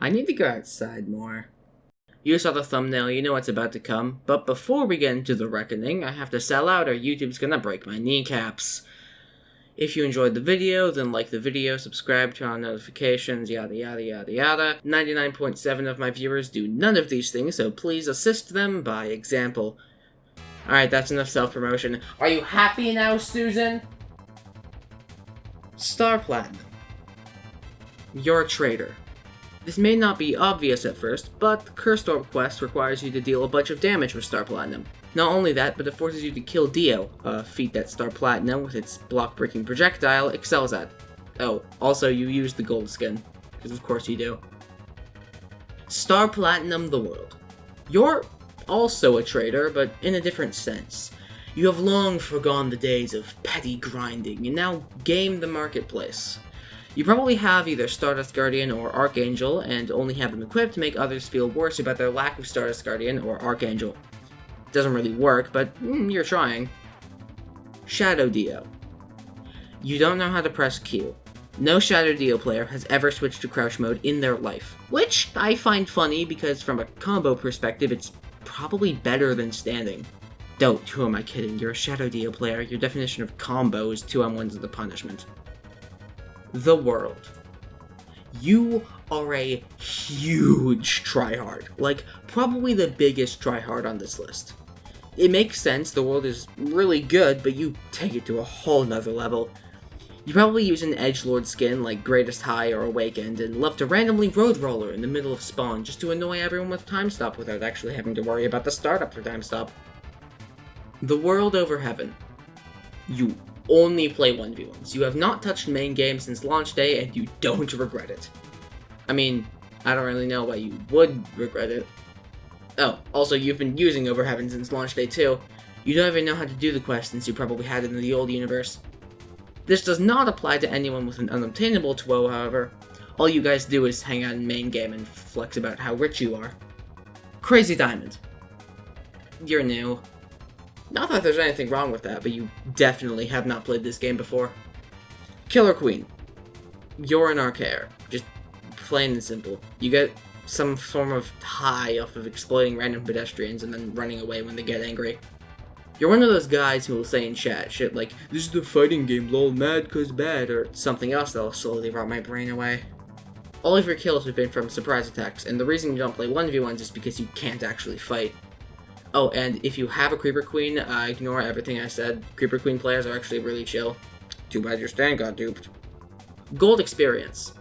I need to go outside more. You saw the thumbnail, you know what's about to come, but before we get into the reckoning, I have to sell out or YouTube's gonna break my kneecaps. If you enjoyed the video, then like the video, subscribe, turn on notifications, yada yada yada yada. 99.7% of my viewers do none of these things, so please assist them by example. Alright, that's enough self-promotion. Are you happy now, Susan? Star Platinum. You're a traitor. This may not be obvious at first, but the Cursed Orb quest requires you to deal a bunch of damage with Star Platinum. Not only that, but it forces you to kill Dio, a feat that Star Platinum, with its block-breaking projectile, excels at. Oh, also you use the gold skin, because of course you do. Star Platinum the world. You're also a traitor, but in a different sense. You have long forgone the days of petty grinding, and now game the marketplace. You probably have either Stardust Guardian or Archangel, and only have them equipped to make others feel worse about their lack of Stardust Guardian or Archangel. Doesn't really work, but you're trying. Shadow Dio. You don't know how to press Q. No Shadow Dio player has ever switched to crouch mode in their life, which I find funny because from a combo perspective, it's probably better than standing. Don't, who am I kidding? You're a Shadow Dio player. Your definition of combo is 2-on-1s of the punishment. The world. You are a huge tryhard. Like, probably the biggest tryhard on this list. It makes sense, the world is really good, but you take it to a whole nother level. You probably use an edgelord skin like Greatest High or Awakened, and love to randomly road roller in the middle of spawn just to annoy everyone with time stop without actually having to worry about the startup for time stop. The world over heaven. You only play 1v1s. You have not touched main game since launch day, and you don't regret it. I mean, I don't really know why you would regret it. Oh, also, you've been using Overheaven since launch day too. You don't even know how to do the quest since you probably had it in the old universe. This does not apply to anyone with an unobtainable TWO, however. All you guys do is hang out in main game and flex about how rich you are. Crazy Diamond. You're new. Not that there's anything wrong with that, but you definitely have not played this game before. Killer Queen. You're an Archaeer. Just plain and simple. You get some form of high off of exploiting random pedestrians and then running away when they get angry. You're one of those guys who will say in chat shit like, "This is the fighting game, lol, mad cause bad," or something else that'll slowly rot my brain away. All of your kills have been from surprise attacks, and the reason you don't play 1v1s is because you can't actually fight. Oh, and if you have a Creeper Queen, ignore everything I said. Creeper Queen players are actually really chill. Too bad your stand got duped. Gold Experience.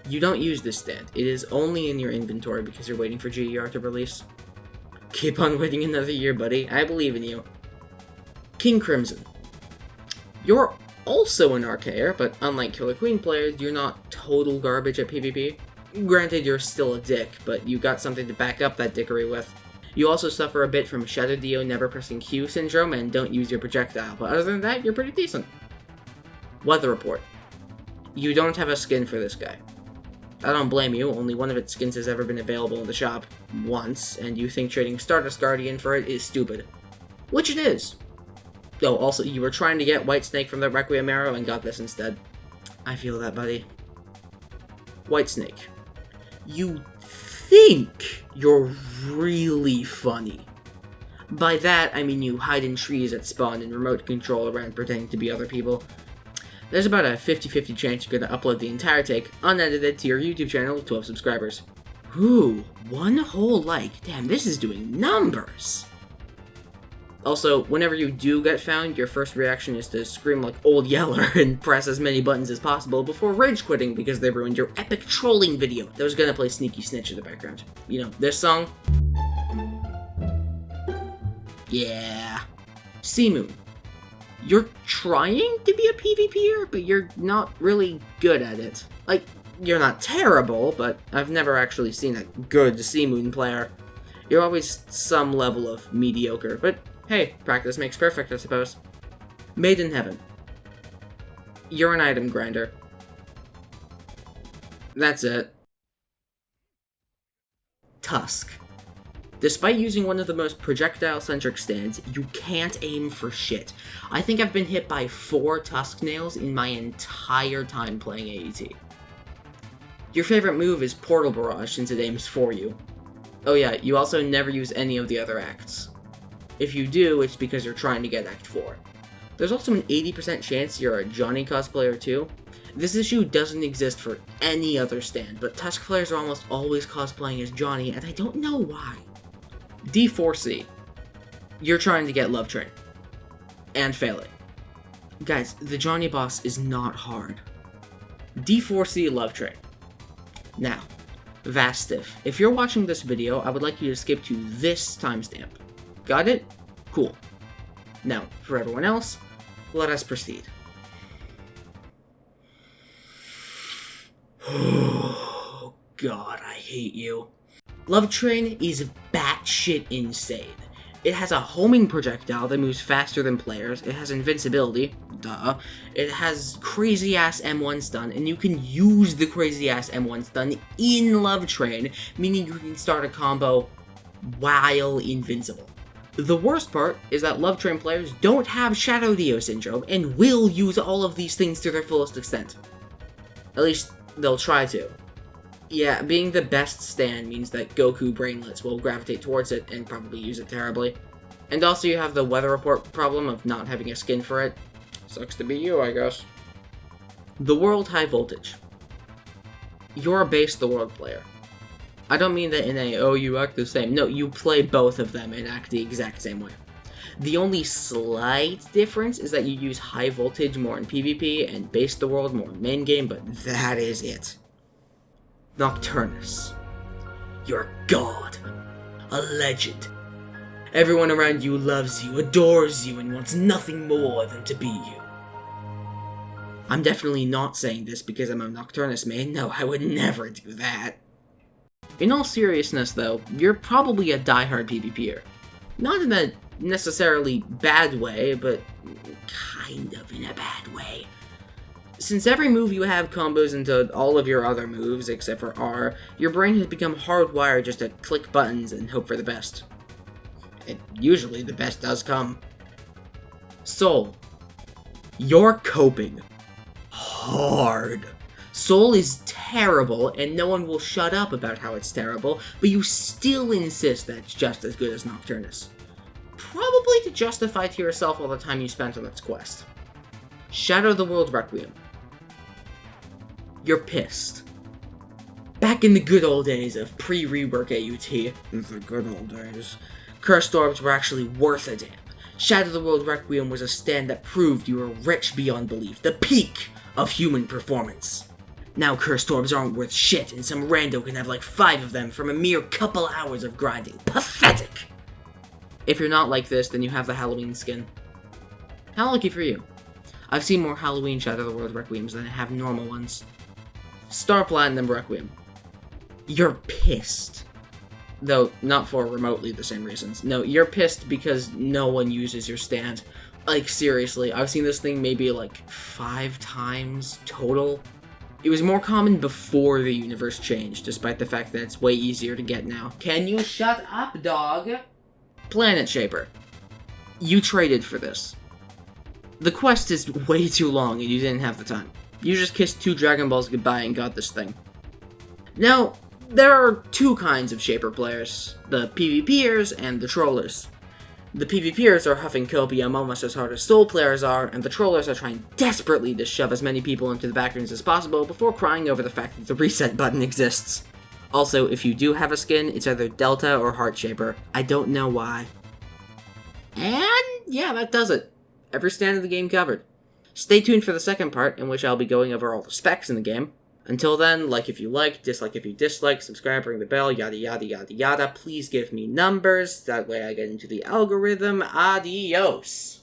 You don't use this stand. It is only in your inventory because you're waiting for GER to release. Keep on waiting another year, buddy. I believe in you. King Crimson. You're also an Archaeer, but unlike Killer Queen players, you're not total garbage at PvP. Granted, you're still a dick, but you got something to back up that dickery with. You also suffer a bit from Shadow Dio never pressing Q syndrome and don't use your projectile, but other than that, you're pretty decent. Weather Report. You don't have a skin for this guy. I don't blame you, only one of its skins has ever been available in the shop once, and you think trading Stardust Guardian for it is stupid. Which it is. Oh, also, you were trying to get Whitesnake from the Requiem arrow and got this instead. I feel that, buddy. Whitesnake. You think you're really funny. By that, I mean you hide in trees at spawn and remote control around pretending to be other people. There's about a 50-50 chance you're gonna upload the entire take, unedited, to your YouTube channel with 12 subscribers. Ooh, one whole like. Damn, this is doing numbers! Also, whenever you do get found, your first reaction is to scream like Old Yeller and press as many buttons as possible before rage quitting because they ruined your epic trolling video that was gonna play Sneaky Snitch in the background. You know, this song? Yeah. Sea Moon. You're trying to be a PvPer, but you're not really good at it. Like, you're not terrible, but I've never actually seen a good Sea Moon player. You're always some level of mediocre, but hey, practice makes perfect, I suppose. Made in Heaven. You're an item grinder. That's it. Tusk. Despite using one of the most projectile-centric stands, you can't aim for shit. I think I've been hit by 4 Tusk nails in my entire time playing AUT. Your favorite move is Portal Barrage since it aims for you. Oh yeah, you also never use any of the other acts. If you do, it's because you're trying to get Act 4. There's also an 80% chance you're a Johnny cosplayer too. This issue doesn't exist for any other stand, but Tusk players are almost always cosplaying as Johnny, and I don't know why. D4C. You're trying to get Love Train. And failing. Guys, the Johnny boss is not hard. D4C Love Train. Now, Vastiff, if you're watching this video, I would like you to skip to this timestamp. Got it? Cool. Now, for everyone else, let us proceed. Oh, God, I hate you. Love Train is batshit insane. It has a homing projectile that moves faster than players, it has invincibility, duh, it has crazy-ass M1 stun, and you can use the crazy-ass M1 stun in Love Train, meaning you can start a combo while invincible. The worst part is that Love Train players don't have Shadow Dio syndrome, and will use all of these things to their fullest extent. At least, they'll try to. Yeah, being the best stand means that Goku brainlets will gravitate towards it and probably use it terribly. And also you have the weather report problem of not having a skin for it. Sucks to be you, I guess. The World High Voltage. You're a Base the World player. I don't mean that in a, oh, you act the same. No, you play both of them and act the exact same way. The only slight difference is that you use High Voltage more in PvP and Base the World more in main game, but that is it. Nocturnus. You're a god. A legend. Everyone around you loves you, adores you, and wants nothing more than to be you. I'm definitely not saying this because I'm a Nocturnus main. No, I would never do that. In all seriousness, though, you're probably a diehard PvPer. Not in a necessarily bad way, but kind of in a bad way. Since every move you have combos into all of your other moves, except for R, your brain has become hardwired just to click buttons and hope for the best. And usually the best does come. Soul. You're coping. Hard. Soul is terrible, and no one will shut up about how it's terrible, but you still insist that it's just as good as Nocturnus. Probably to justify to yourself all the time you spent on its quest. Shadow the World Requiem. You're pissed. Back in the good old days of pre-rework AUT, the good old days, Cursed Orbs were actually worth a damn. Shadow the World Requiem was a stand that proved you were rich beyond belief, the peak of human performance. Now Cursed Orbs aren't worth shit, and some rando can have like 5 of them from a mere couple hours of grinding. Pathetic! If you're not like this, then you have the Halloween skin. How lucky for you. I've seen more Halloween Shadow the World Requiems than I have normal ones. Star Platinum Requiem. You're pissed. Though, not for remotely the same reasons. No, you're pissed because no one uses your stand. Like, seriously, I've seen this thing maybe like 5 times total. It was more common before the universe changed, despite the fact that it's way easier to get now. Can you shut up, dog? Planet Shaper. You traded for this. The quest is way too long and you didn't have the time. You just kissed 2 Dragon Balls goodbye and got this thing. Now, there are 2 kinds of Shaper players, the PvPers and the Trollers. The PvPers are huffing copium almost as hard as Soul players are, and the Trollers are trying desperately to shove as many people into the backrooms as possible before crying over the fact that the reset button exists. Also, if you do have a skin, it's either Delta or Heart Shaper. I don't know why. And yeah, that does it. Every stand in the game covered. Stay tuned for the second part, in which I'll be going over all the specs in the game. Until then, like if you like, dislike if you dislike, subscribe, ring the bell, yada yada yada yada. Please give me numbers, that way I get into the algorithm. Adios!